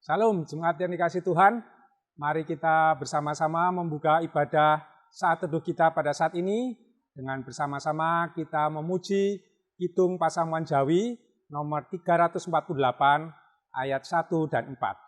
Salam, jemaat yang dikasih Tuhan. Mari kita bersama-sama membuka ibadah saat teduh kita pada saat ini. Dengan bersama-sama kita memuji Kidung Pasamuan Jawi nomor 348 ayat 1 dan 4.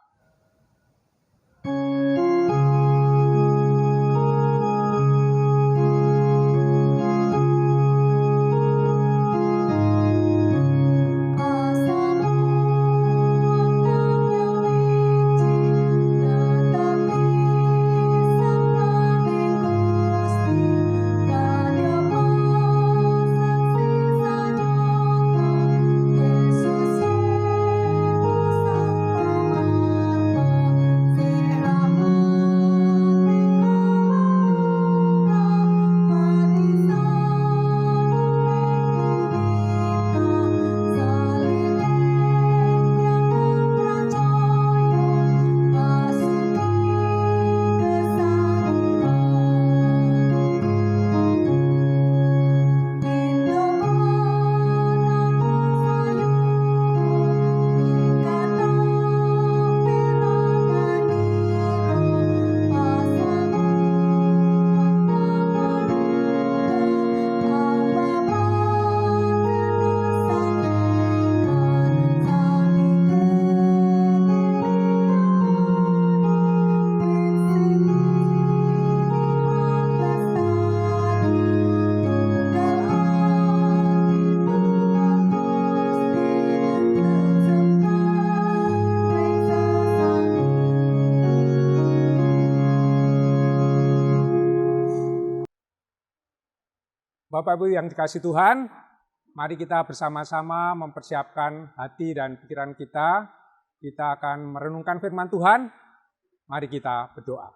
Bapak Ibu yang dikasih Tuhan, mari kita bersama-sama mempersiapkan hati dan pikiran kita. Kita akan merenungkan firman Tuhan. Mari kita berdoa.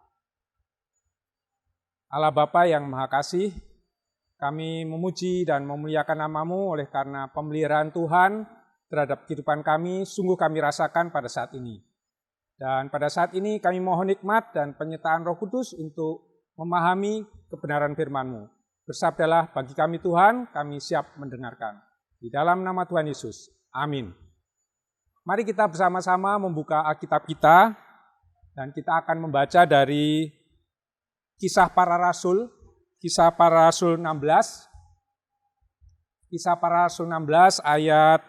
Allah Bapa yang Maha Kasih, kami memuji dan memuliakan nama-Mu oleh karena pemeliharaan Tuhan terhadap kehidupan kami, sungguh kami rasakan pada saat ini. Dan pada saat ini kami mohon nikmat dan penyertaan Roh Kudus untuk memahami kebenaran firman-Mu. Bersabdalah bagi kami Tuhan, kami siap mendengarkan. Di dalam nama Tuhan Yesus, amin. Mari kita bersama-sama membuka Alkitab kita, dan kita akan membaca dari Kisah Para Rasul 16. Kisah Para Rasul 16 ayat,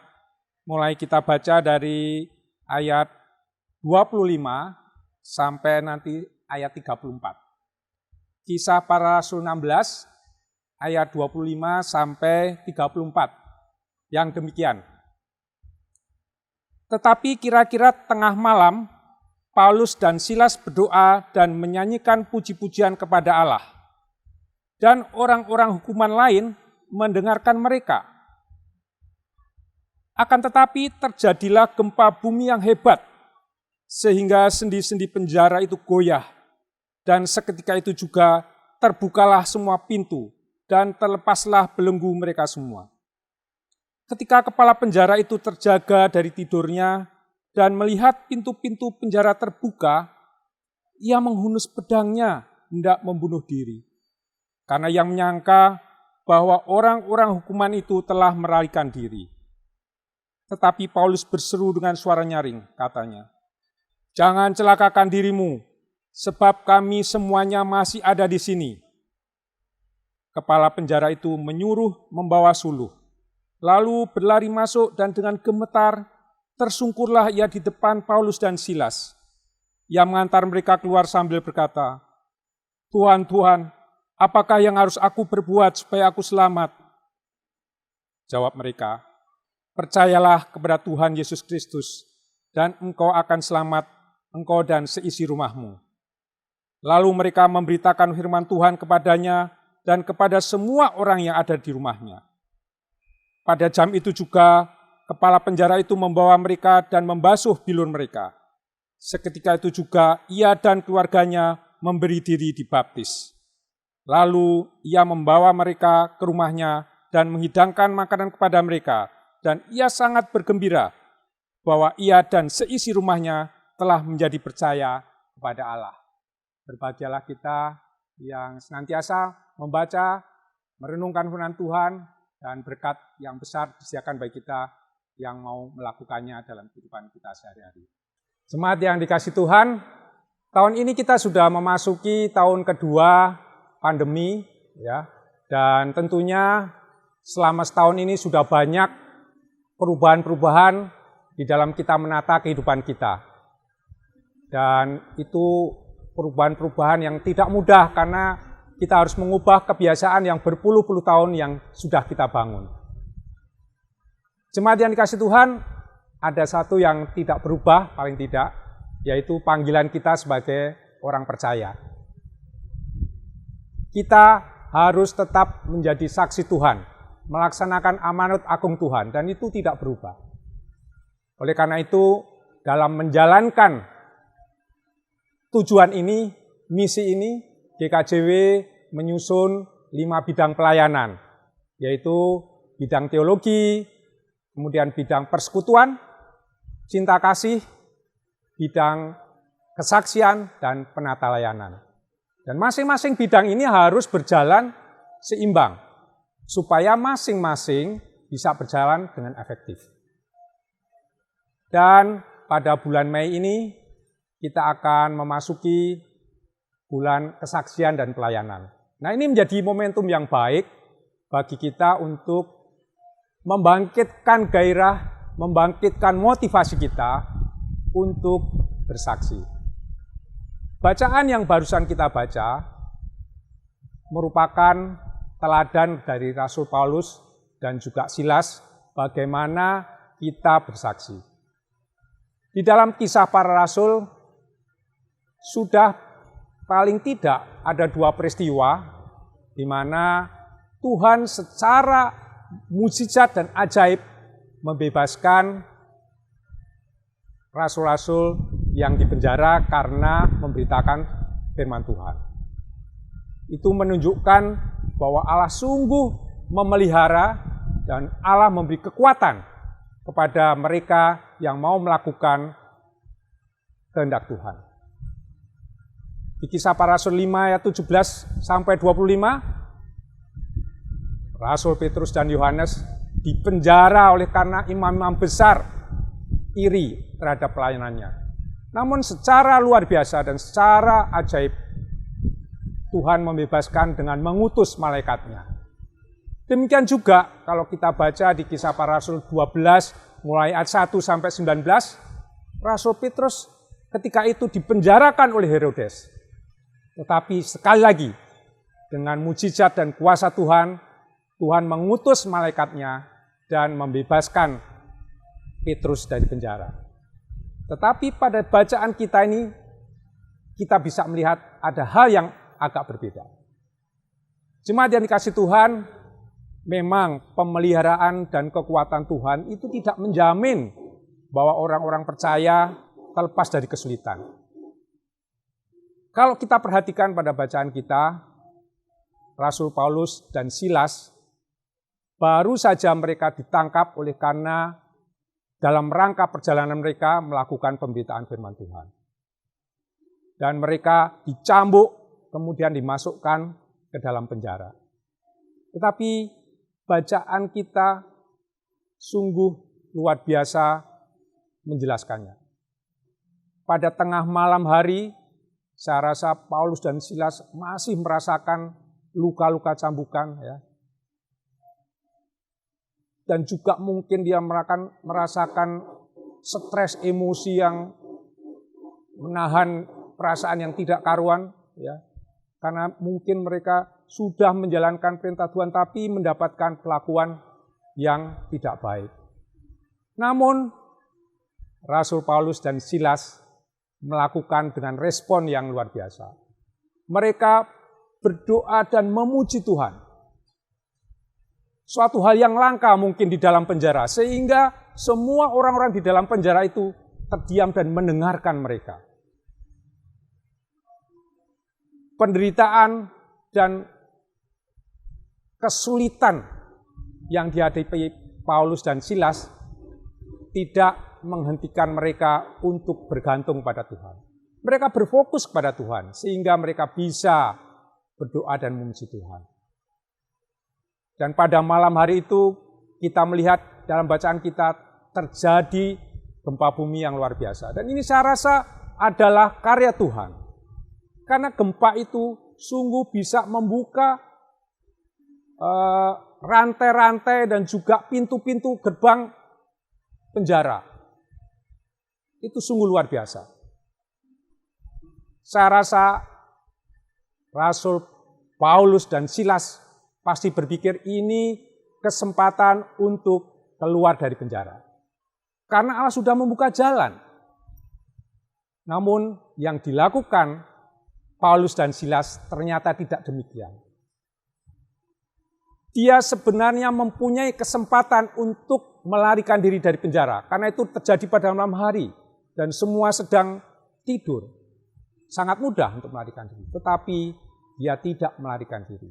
mulai kita baca dari ayat 25 sampai nanti ayat 34. Kisah Para Rasul 16 ayat 25 sampai 34, yang demikian. Tetapi kira-kira tengah malam, Paulus dan Silas berdoa dan menyanyikan puji-pujian kepada Allah. Dan orang-orang hukuman lain mendengarkan mereka. Akan tetapi terjadilah gempa bumi yang hebat, sehingga sendi-sendi penjara itu goyah. Dan seketika itu juga terbukalah semua pintu, dan terlepaslah belenggu mereka semua. Ketika kepala penjara itu terjaga dari tidurnya dan melihat pintu-pintu penjara terbuka, ia menghunus pedangnya hendak membunuh diri. Karena ia menyangka bahwa orang-orang hukuman itu telah melarikan diri. Tetapi Paulus berseru dengan suara nyaring, katanya, "Jangan celakakan dirimu, sebab kami semuanya masih ada di sini." Kepala penjara itu menyuruh membawa suluh, lalu berlari masuk dan dengan gemetar tersungkurlah ia di depan Paulus dan Silas. Ia mengantar mereka keluar sambil berkata, "Tuhan, Tuhan, apakah yang harus aku berbuat supaya aku selamat?" Jawab mereka, "Percayalah kepada Tuhan Yesus Kristus, dan engkau akan selamat, engkau dan seisi rumahmu." Lalu mereka memberitakan firman Tuhan kepadanya dan kepada semua orang yang ada di rumahnya. Pada jam itu juga, kepala penjara itu membawa mereka dan membasuh bilur mereka. Seketika itu juga ia dan keluarganya memberi diri dibaptis. Lalu ia membawa mereka ke rumahnya dan menghidangkan makanan kepada mereka, dan ia sangat bergembira bahwa ia dan seisi rumahnya telah menjadi percaya kepada Allah. Berbahagialah kita yang senantiasa membaca, merenungkan firman Tuhan, dan berkat yang besar disediakan bagi kita yang mau melakukannya dalam kehidupan kita sehari-hari. Jemaat yang dikasih Tuhan, tahun ini kita sudah memasuki tahun kedua pandemi, ya, dan tentunya selama setahun ini sudah banyak perubahan-perubahan di dalam kita menata kehidupan kita. Dan itu perubahan-perubahan yang tidak mudah karena kita harus mengubah kebiasaan yang berpuluh-puluh tahun yang sudah kita bangun. Jemaat yang dikasih Tuhan, ada satu yang tidak berubah, paling tidak, yaitu panggilan kita sebagai orang percaya. Kita harus tetap menjadi saksi Tuhan, melaksanakan amanat agung Tuhan, dan itu tidak berubah. Oleh karena itu, dalam menjalankan tujuan ini, misi ini, GKJW menyusun 5 bidang pelayanan, yaitu bidang teologi, kemudian bidang persekutuan, cinta kasih, bidang kesaksian, dan penata layanan. Dan masing-masing bidang ini harus berjalan seimbang, supaya masing-masing bisa berjalan dengan efektif. Dan pada bulan Mei ini, kita akan memasuki bulan kesaksian dan pelayanan. Nah, ini menjadi momentum yang baik bagi kita untuk membangkitkan gairah, membangkitkan motivasi kita untuk bersaksi. Bacaan yang barusan kita baca merupakan teladan dari Rasul Paulus dan juga Silas bagaimana kita bersaksi. Di dalam Kisah Para Rasul sudah paling tidak ada 2 peristiwa di mana Tuhan secara mujizat dan ajaib membebaskan rasul-rasul yang dipenjara karena memberitakan firman Tuhan. Itu menunjukkan bahwa Allah sungguh memelihara dan Allah memberi kekuatan kepada mereka yang mau melakukan kehendak Tuhan. Di Kisah Para Rasul 5 ayat 17 sampai 25, Rasul Petrus dan Yohanes dipenjara oleh karena imam-imam besar iri terhadap pelayanannya. Namun secara luar biasa dan secara ajaib, Tuhan membebaskan dengan mengutus malaikatnya. Demikian juga kalau kita baca di Kisah Para Rasul 12, mulai ayat 1 sampai 19, Rasul Petrus ketika itu dipenjarakan oleh Herodes. Tetapi sekali lagi, dengan mujizat dan kuasa Tuhan, Tuhan mengutus malaikatnya dan membebaskan Petrus dari penjara. Tetapi pada bacaan kita ini, kita bisa melihat ada hal yang agak berbeda. Jemaat yang dikasih Tuhan, memang pemeliharaan dan kekuatan Tuhan itu tidak menjamin bahwa orang-orang percaya terlepas dari kesulitan. Kalau kita perhatikan pada bacaan kita, Rasul Paulus dan Silas baru saja mereka ditangkap oleh karena dalam rangka perjalanan mereka melakukan pemberitaan firman Tuhan. Dan mereka dicambuk, kemudian dimasukkan ke dalam penjara. Tetapi bacaan kita sungguh luar biasa menjelaskannya. Pada tengah malam hari, saya rasa Paulus dan Silas masih merasakan luka-luka cambukan, ya. Dan juga mungkin dia merasakan stres emosi yang menahan perasaan yang tidak karuan, ya. Karena mungkin mereka sudah menjalankan perintah Tuhan tapi mendapatkan perlakuan yang tidak baik. Namun Rasul Paulus dan Silas melakukan dengan respon yang luar biasa. Mereka berdoa dan memuji Tuhan. Suatu hal yang langka mungkin di dalam penjara, sehingga semua orang-orang di dalam penjara itu terdiam dan mendengarkan mereka. Penderitaan dan kesulitan yang dihadapi Paulus dan Silas tidak menghentikan mereka untuk bergantung pada Tuhan. Mereka berfokus kepada Tuhan, sehingga mereka bisa berdoa dan memuji Tuhan. Dan pada malam hari itu kita melihat dalam bacaan kita terjadi gempa bumi yang luar biasa. Dan ini saya rasa adalah karya Tuhan. Karena gempa itu sungguh bisa membuka rantai-rantai dan juga pintu-pintu gerbang penjara. Itu sungguh luar biasa. Saya rasa Rasul Paulus dan Silas pasti berpikir ini kesempatan untuk keluar dari penjara. Karena Allah sudah membuka jalan. Namun yang dilakukan Paulus dan Silas ternyata tidak demikian. Dia sebenarnya mempunyai kesempatan untuk melarikan diri dari penjara. Karena itu terjadi pada malam hari dan semua sedang tidur. Sangat mudah untuk melarikan diri. Tetapi dia tidak melarikan diri.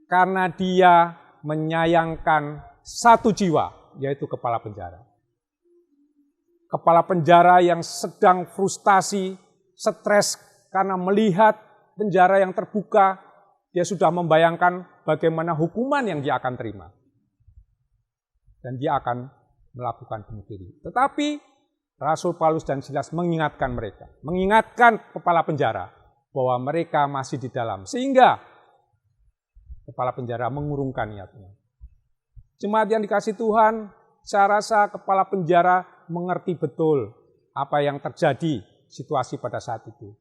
Karena dia menyayangkan satu jiwa, yaitu kepala penjara. Kepala penjara yang sedang frustasi, stres karena melihat penjara yang terbuka, dia sudah membayangkan bagaimana hukuman yang dia akan terima. Dan dia akan melakukan bunuh diri. Tetapi Rasul Paulus dan Silas mengingatkan mereka, mengingatkan kepala penjara bahwa mereka masih di dalam. Sehingga kepala penjara mengurungkan niatnya. Jemaat yang dikasihi Tuhan, saya rasa kepala penjara mengerti betul apa yang terjadi situasi pada saat itu.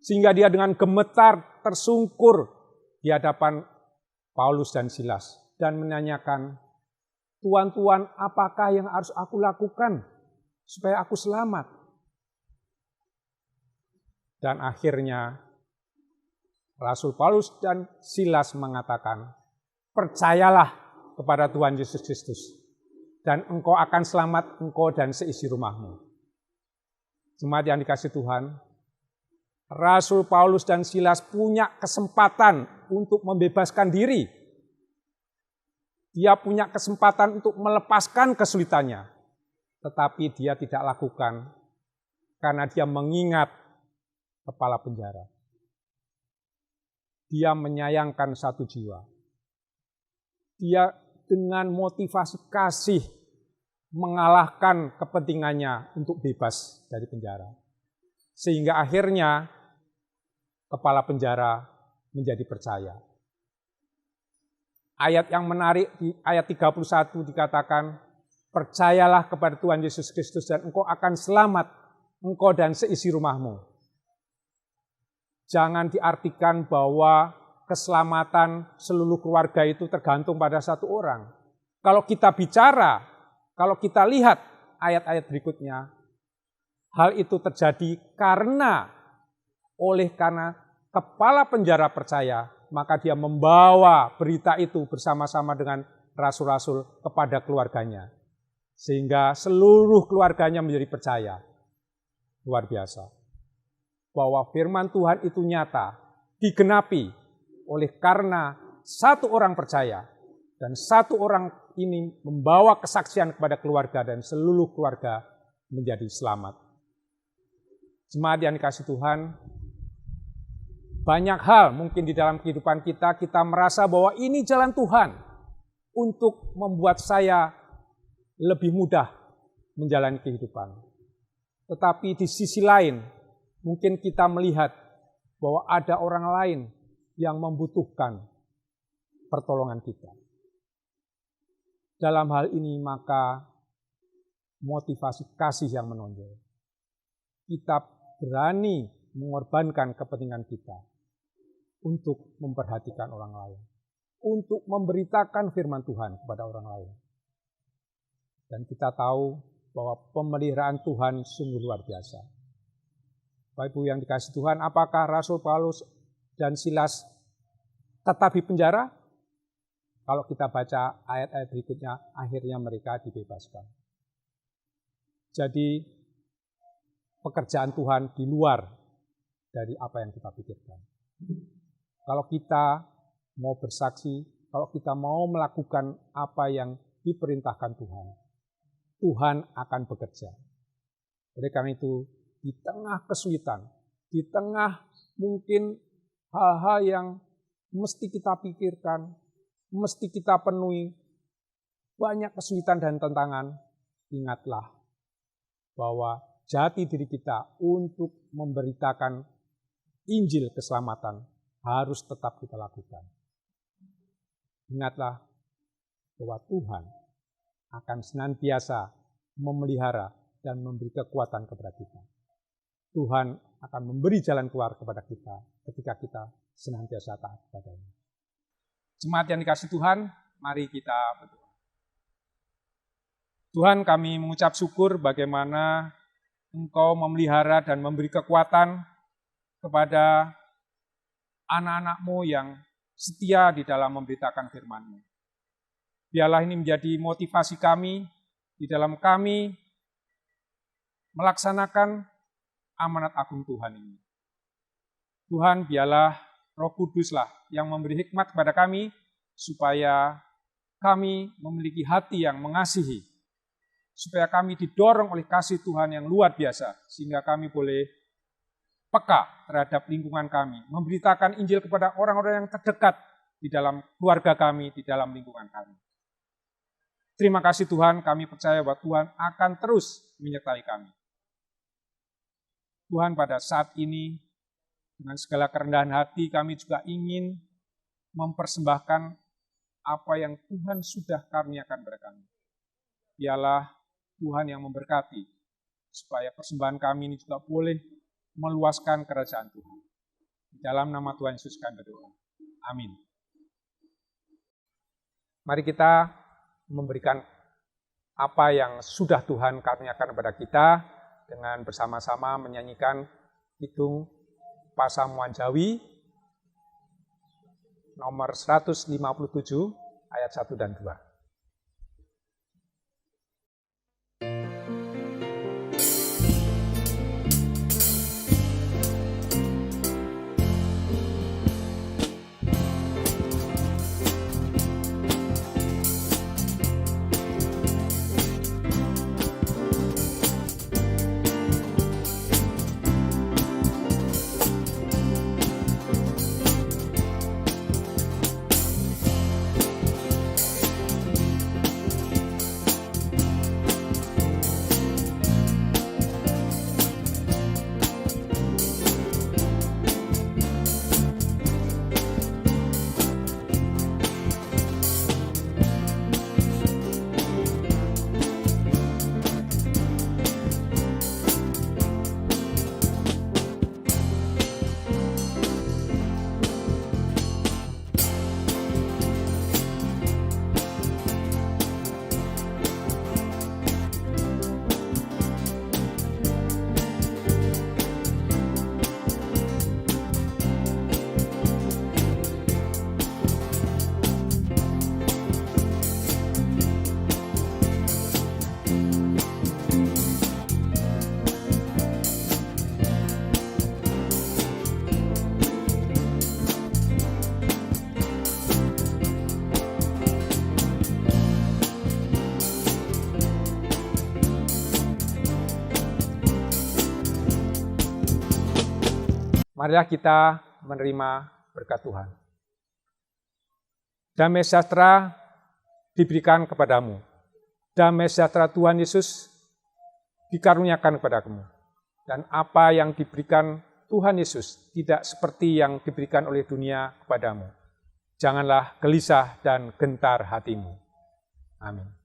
Sehingga dia dengan gemetar tersungkur di hadapan Paulus dan Silas dan menanyakan, "Tuan-tuan, apakah yang harus aku lakukan supaya aku selamat?" Dan akhirnya Rasul Paulus dan Silas mengatakan, "Percayalah kepada Tuhan Yesus Kristus, dan engkau akan selamat, engkau dan seisi rumahmu." Jemaat yang dikasihi Tuhan, Rasul Paulus dan Silas punya kesempatan untuk membebaskan diri. Dia punya kesempatan untuk melepaskan kesulitannya. Tetapi dia tidak lakukan karena dia mengingat kepala penjara. Dia menyayangkan satu jiwa. Dia dengan motivasi kasih mengalahkan kepentingannya untuk bebas dari penjara. Sehingga akhirnya kepala penjara menjadi percaya. Ayat yang menarik di ayat 31 dikatakan, "Percayalah kepada Tuhan Yesus Kristus dan engkau akan selamat, engkau dan seisi rumahmu." Jangan diartikan bahwa keselamatan seluruh keluarga itu tergantung pada satu orang. Kalau kita bicara, kalau kita lihat ayat-ayat berikutnya, hal itu terjadi karena kepala penjara percaya, maka dia membawa berita itu bersama-sama dengan rasul-rasul kepada keluarganya. Sehingga seluruh keluarganya menjadi percaya. Luar biasa. Bahwa firman Tuhan itu nyata, digenapi oleh karena satu orang percaya. Dan satu orang ini membawa kesaksian kepada keluarga dan seluruh keluarga menjadi selamat. Jemaat yang dikasihi Tuhan, banyak hal mungkin di dalam kehidupan kita merasa bahwa ini jalan Tuhan untuk membuat saya lebih mudah menjalani kehidupan. Tetapi di sisi lain, mungkin kita melihat bahwa ada orang lain yang membutuhkan pertolongan kita. Dalam hal ini maka motivasi kasih yang menonjol. Kita berani mengorbankan kepentingan kita untuk memperhatikan orang lain, untuk memberitakan firman Tuhan kepada orang lain. Dan kita tahu bahwa pemeliharaan Tuhan sungguh luar biasa. Bapak Ibu yang dikasihi Tuhan, apakah Rasul Paulus dan Silas tetap di penjara? Kalau kita baca ayat-ayat berikutnya, akhirnya mereka dibebaskan. Jadi pekerjaan Tuhan di luar dari apa yang kita pikirkan. Kalau kita mau bersaksi, kalau kita mau melakukan apa yang diperintahkan Tuhan, Tuhan akan bekerja. Oleh karena itu, di tengah kesulitan, di tengah mungkin hal-hal yang mesti kita pikirkan, mesti kita penuhi, banyak kesulitan dan tantangan, ingatlah bahwa jati diri kita untuk memberitakan Injil keselamatan harus tetap kita lakukan. Ingatlah bahwa Tuhan akan senantiasa memelihara dan memberi kekuatan kepada kita. Tuhan akan memberi jalan keluar kepada kita ketika kita senantiasa taat kepada-Nya. Jemaat yang dikasihi Tuhan, mari kita berdoa. Tuhan, kami mengucap syukur bagaimana Engkau memelihara dan memberi kekuatan kepada anak-anak-Mu yang setia di dalam memberitakan firman-Mu. Biarlah ini menjadi motivasi kami di dalam kami melaksanakan amanat agung Tuhan ini. Tuhan, biarlah Roh Kuduslah yang memberi hikmat kepada kami supaya kami memiliki hati yang mengasihi, supaya kami didorong oleh kasih Tuhan yang luar biasa, sehingga kami boleh peka terhadap lingkungan kami, memberitakan Injil kepada orang-orang yang terdekat di dalam keluarga kami, di dalam lingkungan kami. Terima kasih Tuhan, kami percaya bahwa Tuhan akan terus menyertai kami. Tuhan, pada saat ini, dengan segala kerendahan hati, kami juga ingin mempersembahkan apa yang Tuhan sudah karuniakan kepada kami. Biarlah Tuhan yang memberkati, supaya persembahan kami ini juga boleh meluaskan kerajaan Tuhan. Di dalam nama Tuhan Yesus kami berdoa. Amin. Mari kita memberikan apa yang sudah Tuhan karuniakan kepada kita dengan bersama-sama menyanyikan Kidung Pasamuan Jawi nomor 157 ayat 1 dan 2. Marilah kita menerima berkat Tuhan. Damai sejahtera diberikan kepadamu. Damai sejahtera Tuhan Yesus dikaruniakan kepadamu. Dan apa yang diberikan Tuhan Yesus tidak seperti yang diberikan oleh dunia kepadamu. Janganlah gelisah dan gentar hatimu. Amin.